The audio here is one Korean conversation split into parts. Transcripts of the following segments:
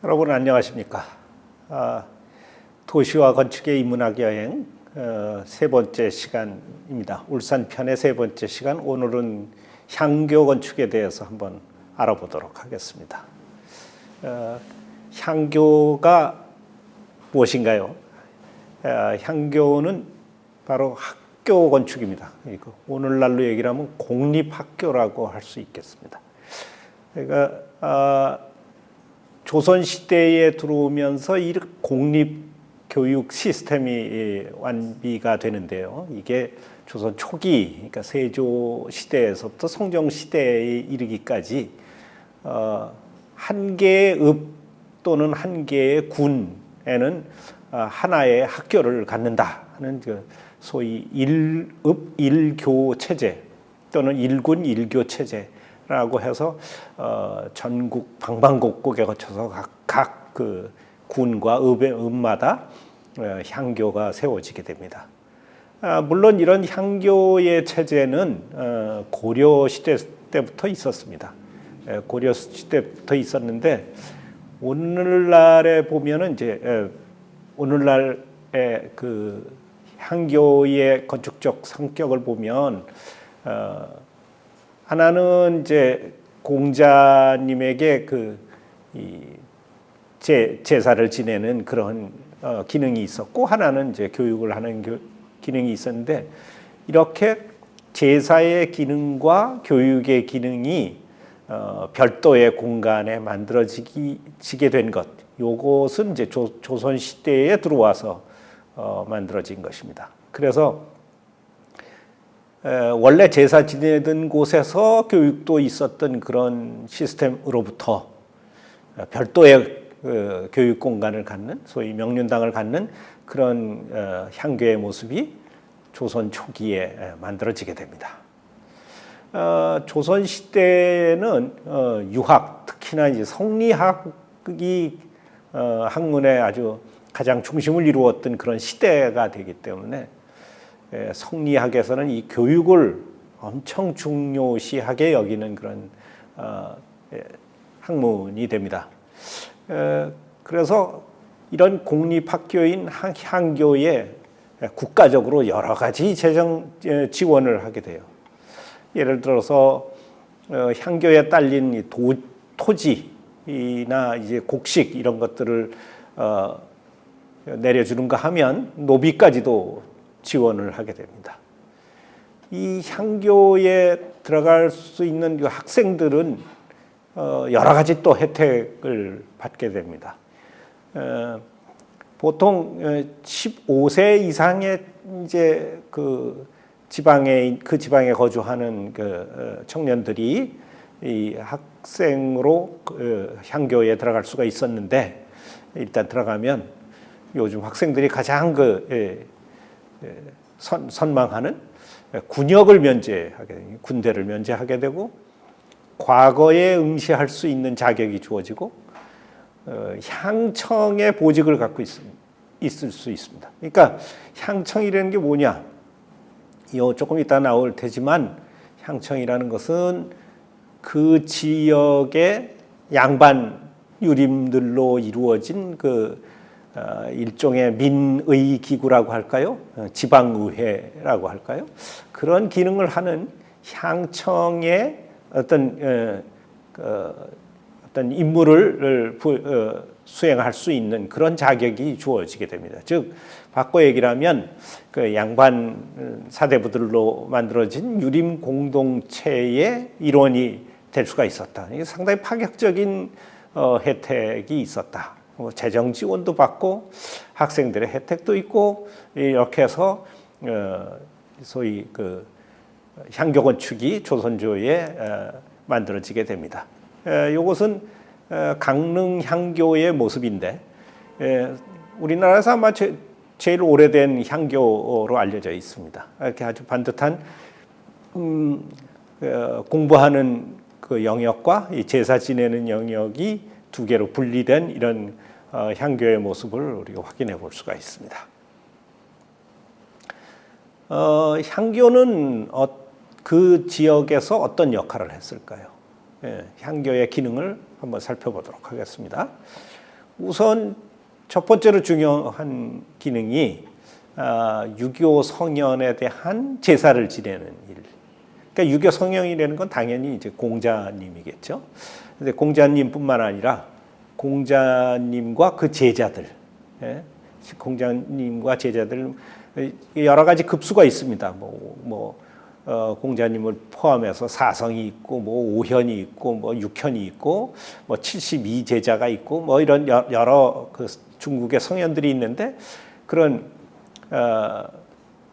여러분 안녕하십니까? 도시와 건축의 인문학 여행 세 번째 시간입니다. 울산 편의 세 번째 시간, 오늘은 향교 건축에 대해서 한번 알아보도록 하겠습니다. 향교가 무엇인가요? 향교는 바로 학교 건축입니다. 오늘날로 얘기를 하면 공립학교라고 할 수 있겠습니다. 그러니까 조선 시대에 들어오면서 이 공립 교육 시스템이 완비가 되는데요. 이게 조선 초기, 그러니까 세조 시대에서부터 성종 시대에 이르기까지 한 개의 읍 또는 한 개의 군에는 하나의 학교를 갖는다 하는 소위 일읍 일교 체제 또는 일군 일교 체제 라고 해서 전국 방방곡곡에 거쳐서 각 그 군과 읍마다 향교가 세워지게 됩니다. 물론 이런 향교의 체제는 고려 시대 때부터 있었습니다. 고려 시대부터 있었는데 오늘날에 보면은 이제 오늘날의 그 향교의 건축적 성격을 보면 하나는 이제 공자님에게 제사를 지내는 그런 기능이 있었고, 하나는 이제 교육을 하는 기능이 있었는데, 이렇게 제사의 기능과 교육의 기능이 별도의 공간에 만들어지게 된 것, 요것은 이제 조선 시대에 들어와서 만들어진 것입니다. 그래서 원래 제사 지내던 곳에서 교육도 있었던 그런 시스템으로부터 별도의 교육 공간을 갖는, 소위 명륜당을 갖는 그런 향교의 모습이 조선 초기에 만들어지게 됩니다. 조선 시대는 유학, 특히나 이제 성리학이 학문의 아주 가장 중심을 이루었던 그런 시대가 되기 때문에 성리학에서는 이 교육을 엄청 중요시하게 여기는 그런 학문이 됩니다. 그래서 이런 공립학교인 향교에 국가적으로 여러 가지 재정 지원을 하게 돼요. 예를 들어서 향교에 딸린 이 토지나 이제 곡식 이런 것들을 내려주는가 하면 노비까지도 지원을 하게 됩니다. 이 향교에 들어갈 수 있는 학생들은 여러 가지 또 혜택을 받게 됩니다. 보통 15세 이상의 이제 그 지방에 거주하는 그 청년들이 이 학생으로 향교에 들어갈 수가 있었는데, 일단 들어가면 요즘 학생들이 가장 선망하는 군역을 면제하게 되고, 군대를 면제하게 되고, 과거에 응시할 수 있는 자격이 주어지고, 향청의 보직을 갖고 있을 수 있습니다. 그러니까 향청이라는 게 뭐냐? 조금 이따 나올 테지만, 향청이라는 것은 그 지역의 양반 유림들로 이루어진 일종의 민의 기구라고 할까요? 지방의회라고 할까요? 그런 기능을 하는 향청의 어떤 임무를 수행할 수 있는 그런 자격이 주어지게 됩니다. 즉, 바꿔 얘기를 하면 그 양반 사대부들로 만들어진 유림 공동체의 일원이 될 수가 있었다. 이게 상당히 파격적인 혜택이 있었다. 재정 지원도 받고 학생들의 혜택도 있고, 이렇게 해서 소위 그 향교 건축이 조선조에 만들어지게 됩니다. 이것은 강릉 향교의 모습인데, 우리나라에서 아마 제일 오래된 향교로 알려져 있습니다. 이렇게 아주 반듯한 공부하는 그 영역과 이 제사 지내는 영역이 두 개로 분리된 이런 향교의 모습을 우리가 확인해 볼 수가 있습니다. 향교는 그 지역에서 어떤 역할을 했을까요? 향교의 기능을 한번 살펴보도록 하겠습니다. 우선 첫 번째로 중요한 기능이 유교 성현에 대한 제사를 지내는 일. 그러니까 유교 성현이라는 건 당연히 이제 공자님이겠죠. 근데 공자님뿐만 아니라 공자님과 그 제자들, 공자님과 제자들 여러 가지 급수가 있습니다. 공자님을 포함해서 사성이 있고, 오현이 있고, 육현이 있고, 72제자가 있고, 이런 여러 그 중국의 성현들이 있는데 그런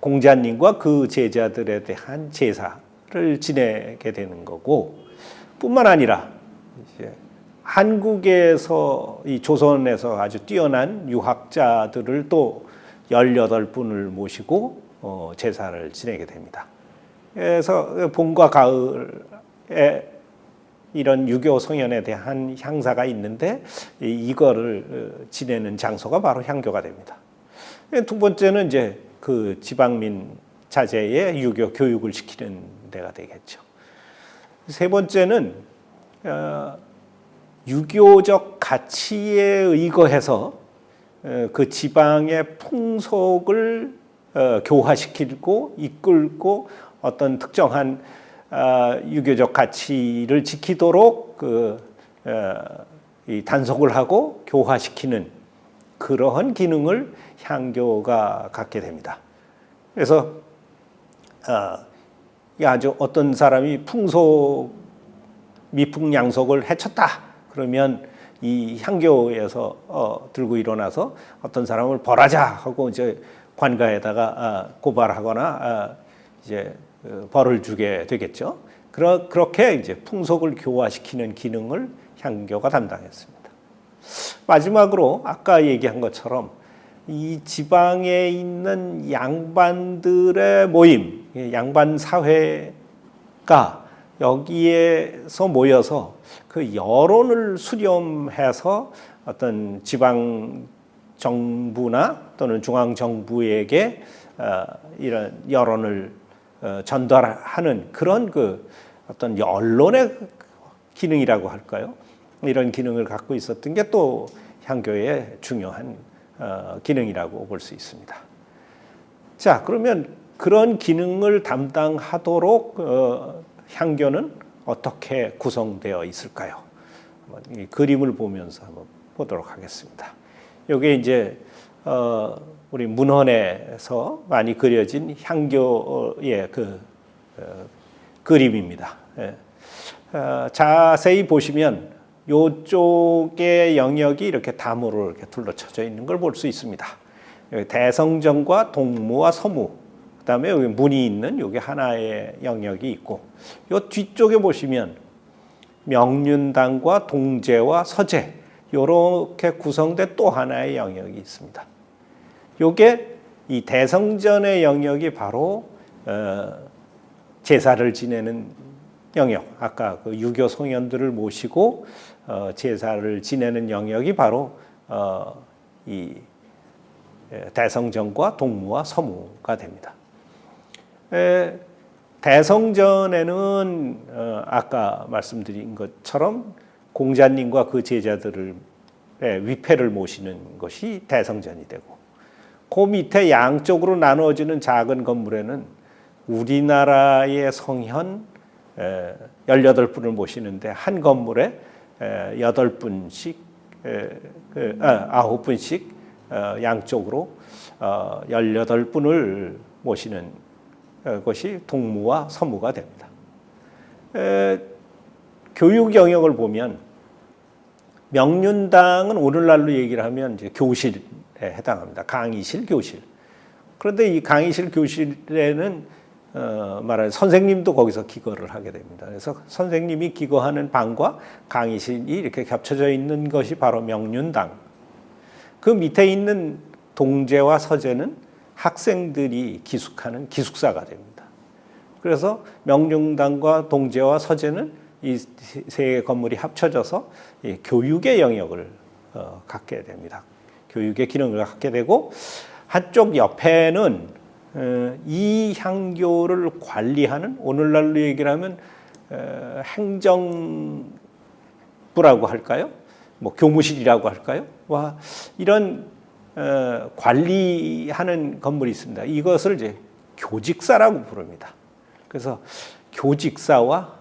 공자님과 그 제자들에 대한 제사를 지내게 되는 거고, 뿐만 아니라 이제 한국에서 이 조선에서 아주 뛰어난 유학자들을 또 18분을 모시고 제사를 지내게 됩니다. 그래서 봄과 가을에 이런 유교 성현에 대한 향사가 있는데 이거를 지내는 장소가 바로 향교가 됩니다. 두 번째는 이제 그 지방민 자제의 유교 교육을 시키는 데가 되겠죠. 세 번째는 유교적 가치에 의거해서 그 지방의 풍속을 교화시키고 이끌고 어떤 특정한 유교적 가치를 지키도록 이 단속을 하고 교화시키는 그러한 기능을 향교가 갖게 됩니다. 그래서 아주 어떤 사람이 미풍양속을 해쳤다 그러면 이 향교에서 들고 일어나서 어떤 사람을 벌하자 하고 이제 관가에다가 고발하거나 이제 벌을 주게 되겠죠. 그렇게 이제 풍속을 교화시키는 기능을 향교가 담당했습니다. 마지막으로 아까 얘기한 것처럼 이 지방에 있는 양반들의 모임, 양반 사회가 여기에서 모여서 그 여론을 수렴해서 어떤 지방 정부나 또는 중앙 정부에게 이런 여론을 전달하는 그런 그 어떤 언론의 기능이라고 할까요? 이런 기능을 갖고 있었던 게 또 향교의 중요한 기능이라고 볼 수 있습니다. 자, 그러면 그런 기능을 담당하도록 향교는 어떻게 구성되어 있을까요? 이 그림을 보면서 한번 보도록 하겠습니다. 이게 이제 우리 문헌에서 많이 그려진 향교의 그림입니다. 자세히 보시면 이쪽의 영역이 이렇게 담으로 이렇게 둘러쳐져 있는 걸 볼 수 있습니다. 여기 대성전과 동무와 서무, 그다음에 여기 문이 있는 여기 하나의 영역이 있고, 이 뒤쪽에 보시면 명륜당과 동제와 서제 이렇게 구성된 또 하나의 영역이 있습니다. 요게 이 대성전의 영역이 바로 제사를 지내는 영역, 아까 그 유교 성현들을 모시고 제사를 지내는 영역이 바로 이 대성전과 동무와 서무가 됩니다. 대성전에는 아까 말씀드린 것처럼 공자님과 그 제자들을 위패를 모시는 것이 대성전이 되고, 그 밑에 양쪽으로 나누어지는 작은 건물에는 우리나라의 성현 18분을 모시는데 한 건물에 8분씩 9분씩 양쪽으로 18분을 모시는 것이 동무와 서무가 됩니다. 교육 영역을 보면 명륜당은 오늘날로 얘기를 하면 이제 교실에 해당합니다. 강의실, 교실. 그런데 이 강의실, 교실에는 말하는 선생님도 거기서 기거를 하게 됩니다. 그래서 선생님이 기거하는 방과 강의실이 이렇게 겹쳐져 있는 것이 바로 명륜당. 그 밑에 있는 동제와 서제는 학생들이 기숙하는 기숙사가 됩니다. 그래서 명륜당과 동제와 서제는 이 세 건물이 합쳐져서 교육의 영역을 갖게 됩니다. 교육의 기능을 갖게 되고 한쪽 옆에는 이 향교를 관리하는 오늘날로 얘기를 하면 행정부라고 할까요? 뭐 교무실이라고 할까요? 와 이런 관리하는 건물이 있습니다. 이것을 이제 교직사라고 부릅니다. 그래서 교직사와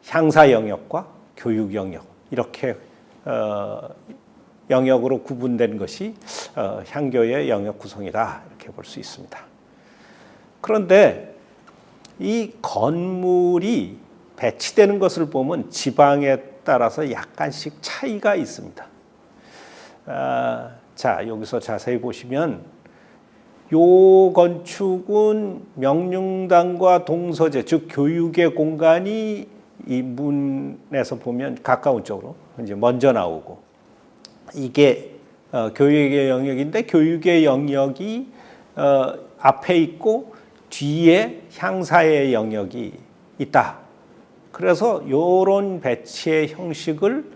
향사 영역과 교육 영역 이렇게 영역으로 구분된 것이 향교의 영역 구성이다 이렇게 볼 수 있습니다. 그런데 이 건물이 배치되는 것을 보면 지방에 따라서 약간씩 차이가 있습니다. 자 여기서 자세히 보시면 요 건축은 명륜당과 동서재 즉 교육의 공간이 이 문에서 보면 가까운 쪽으로 이제 먼저 나오고 이게 교육의 영역인데 교육의 영역이 앞에 있고 뒤에 향사의 영역이 있다. 그래서 이런 배치의 형식을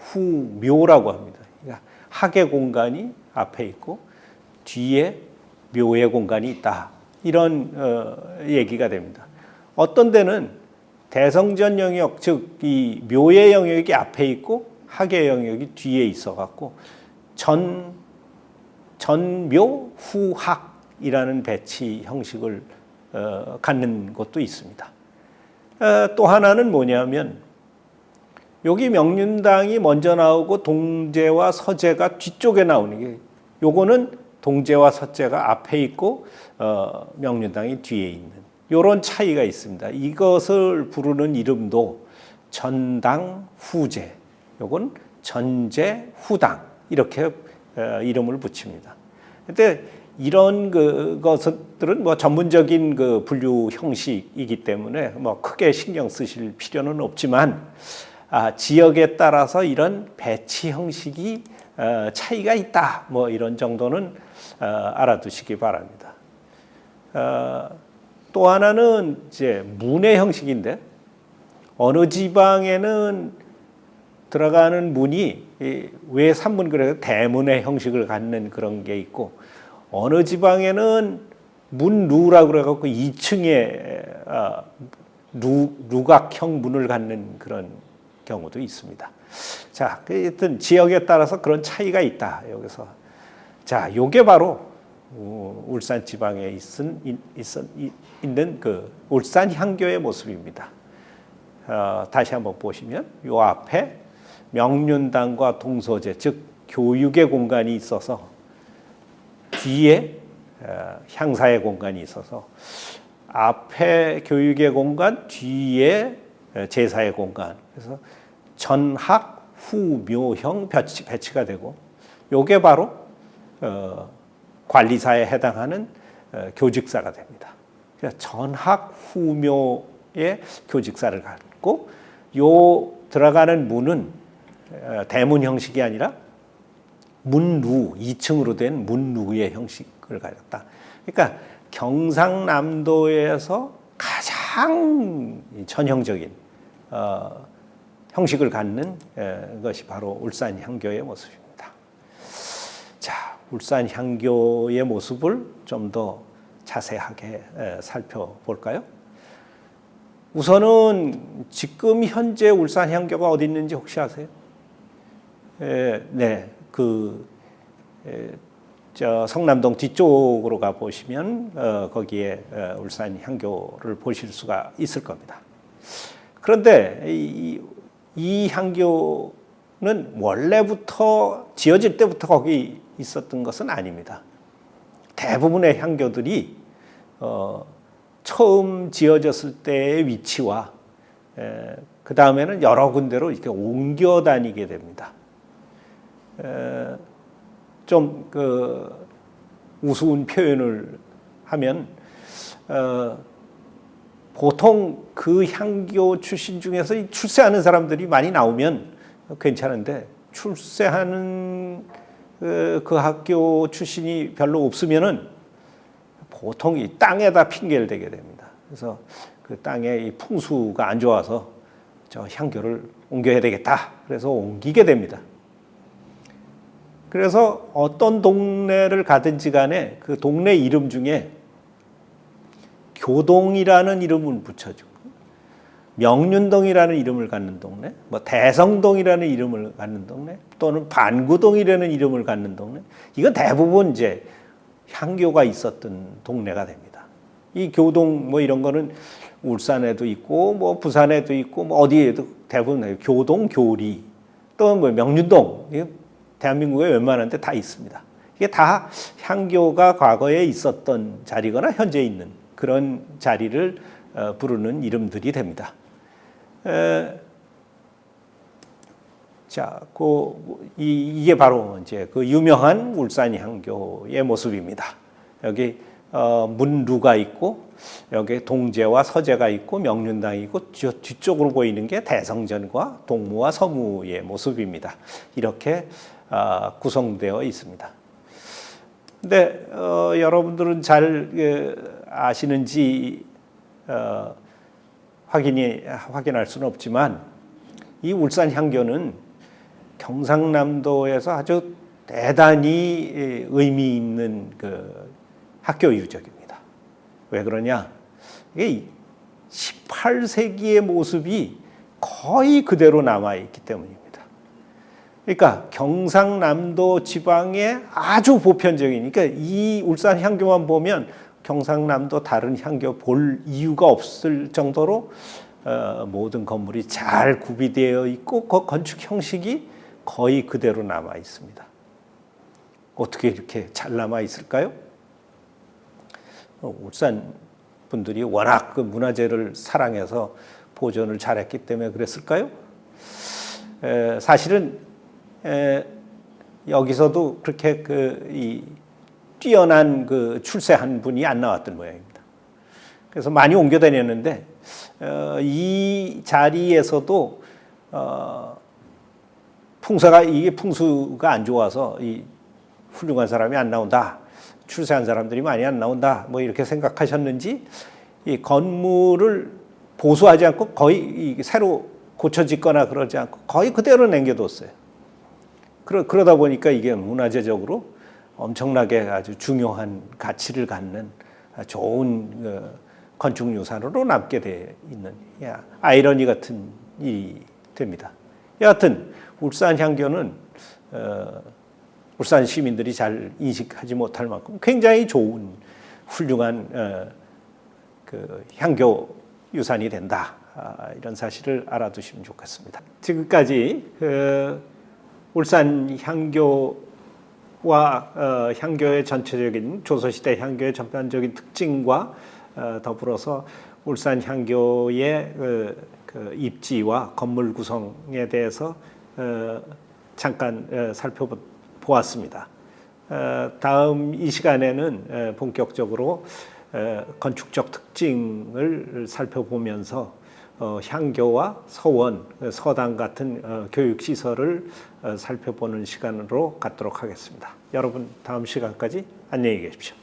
전학후묘라고 합니다. 그러니까 학의 공간이 앞에 있고 뒤에 묘의 공간이 있다. 이런 얘기가 됩니다. 어떤 데는 대성전 영역, 즉 이 묘의 영역이 앞에 있고 학의 영역이 뒤에 있어갖고 전묘 후학이라는 배치 형식을 갖는 것도 있습니다. 또 하나는 뭐냐면 여기 명륜당이 먼저 나오고 동제와 서제가 뒤쪽에 나오는 게 요거는 동제와 서제가 앞에 있고 명륜당이 뒤에 있는 이런 차이가 있습니다. 이것을 부르는 이름도 전당 후제, 요건 전제 후당 이렇게 이름을 붙입니다. 근데 이런 것들은 뭐 전문적인 그 분류 형식이기 때문에 뭐 크게 신경 쓰실 필요는 없지만 지역에 따라서 이런 배치 형식이 차이가 있다. 뭐 이런 정도는 알아두시기 바랍니다. 또 하나는 이제 문의 형식인데 어느 지방에는 들어가는 문이 외산문 그래서 대문의 형식을 갖는 그런 게 있고 어느 지방에는 문루라고 그래갖고 2층에 루각형 문을 갖는 그런 경우도 있습니다. 자, 하여튼 지역에 따라서 그런 차이가 있다. 여기서 자, 요게 바로 울산 지방에 있는 그 울산 향교의 모습입니다. 다시 한번 보시면 요 앞에 명륜당과 동서재 즉 교육의 공간이 있어서 뒤에 향사의 공간이 있어서 앞에 교육의 공간 뒤에 제사의 공간 그래서 전학 후묘형 배치가 되고 요게 바로 관리사에 해당하는 교직사가 됩니다. 전학 후묘의 교직사를 갖고 요 들어가는 문은 대문 형식이 아니라 문루 2층으로 된 문루의 형식을 가졌다. 그러니까 경상남도에서 가장 전형적인 형식을 갖는 것이 바로 울산 향교의 모습입니다. 자, 울산 향교의 모습을 좀 더 자세하게 살펴볼까요? 우선은 지금 현재 울산 향교가 어디 있는지 혹시 아세요? 네, 저 성남동 뒤쪽으로 가 보시면 거기에 울산 향교를 보실 수가 있을 겁니다. 그런데 이 향교는 원래부터 지어질 때부터 거기 있었던 것은 아닙니다. 대부분의 향교들이 처음 지어졌을 때의 위치와 그 다음에는 여러 군데로 이렇게 옮겨 다니게 됩니다. 좀 우스운 표현을 하면 보통 그 향교 출신 중에서 출세하는 사람들이 많이 나오면 괜찮은데 출세하는 그 학교 출신이 별로 없으면은 보통 이 땅에다 핑계를 대게 됩니다. 그래서 그 땅의 이 풍수가 안 좋아서 저 향교를 옮겨야 되겠다. 그래서 옮기게 됩니다. 그래서 어떤 동네를 가든지 간에 그 동네 이름 중에 교동이라는 이름을 붙여주고 명륜동이라는 이름을 갖는 동네, 뭐 대성동이라는 이름을 갖는 동네, 또는 반구동이라는 이름을 갖는 동네, 이건 대부분 이제 향교가 있었던 동네가 됩니다. 이 교동 뭐 이런 거는 울산에도 있고 뭐 부산에도 있고 뭐 어디에도 대부분 교동, 교리, 또 뭐 명륜동, 대한민국에 웬만한 데 다 있습니다. 이게 다 향교가 과거에 있었던 자리거나 현재 있는 그런 자리를 부르는 이름들이 됩니다. 자, 이게 바로 이제 그 유명한 울산 향교의 모습입니다. 여기 문루가 있고 여기 동제와 서제가 있고 명륜당이 있고 뒤쪽으로 보이는 게 대성전과 동무와 서무의 모습입니다. 이렇게 구성되어 있습니다. 근데 여러분들은 잘 아시는지 확인할 수는 없지만 이 울산 향교는 경상남도에서 아주 대단히 의미 있는 그 학교 유적입니다. 왜 그러냐? 이게 18세기의 모습이 거의 그대로 남아있기 때문입니다. 그러니까 경상남도 지방에 아주 보편적인, 그러니까 이 울산 향교만 보면 경상남도 다른 향교 볼 이유가 없을 정도로 모든 건물이 잘 구비되어 있고 그 건축 형식이 거의 그대로 남아 있습니다. 어떻게 이렇게 잘 남아 있을까요? 울산 분들이 워낙 그 문화재를 사랑해서 보존을 잘했기 때문에 그랬을까요? 사실은 여기서도 그렇게 뛰어난 그 출세한 분이 안 나왔던 모양입니다. 그래서 많이 옮겨 다녔는데 이 자리에서도 풍수가 안 좋아서 이 훌륭한 사람이 안 나온다, 출세한 사람들이 많이 안 나온다, 뭐 이렇게 생각하셨는지 이 건물을 보수하지 않고 거의 새로 고쳐짓거나 그러지 않고 거의 그대로 남겨뒀어요. 그러다 보니까 이게 문화재적으로 엄청나게 아주 중요한 가치를 갖는 좋은 건축유산으로 남게 돼 있는 아이러니 같은 일이 됩니다. 여하튼 울산 향교는 울산 시민들이 잘 인식하지 못할 만큼 굉장히 좋은 훌륭한 그 향교 유산이 된다. 이런 사실을 알아두시면 좋겠습니다. 지금까지 울산 향교와 향교의 전체적인 조선시대 향교의 전반적인 특징과 더불어서 울산 향교의 그 입지와 건물 구성에 대해서 잠깐 살펴보았습니다. 다음 이 시간에는 본격적으로 건축적 특징을 살펴보면서 향교와 서원, 서당 같은 교육시설을 살펴보는 시간으로 갖도록 하겠습니다. 여러분 다음 시간까지 안녕히 계십시오.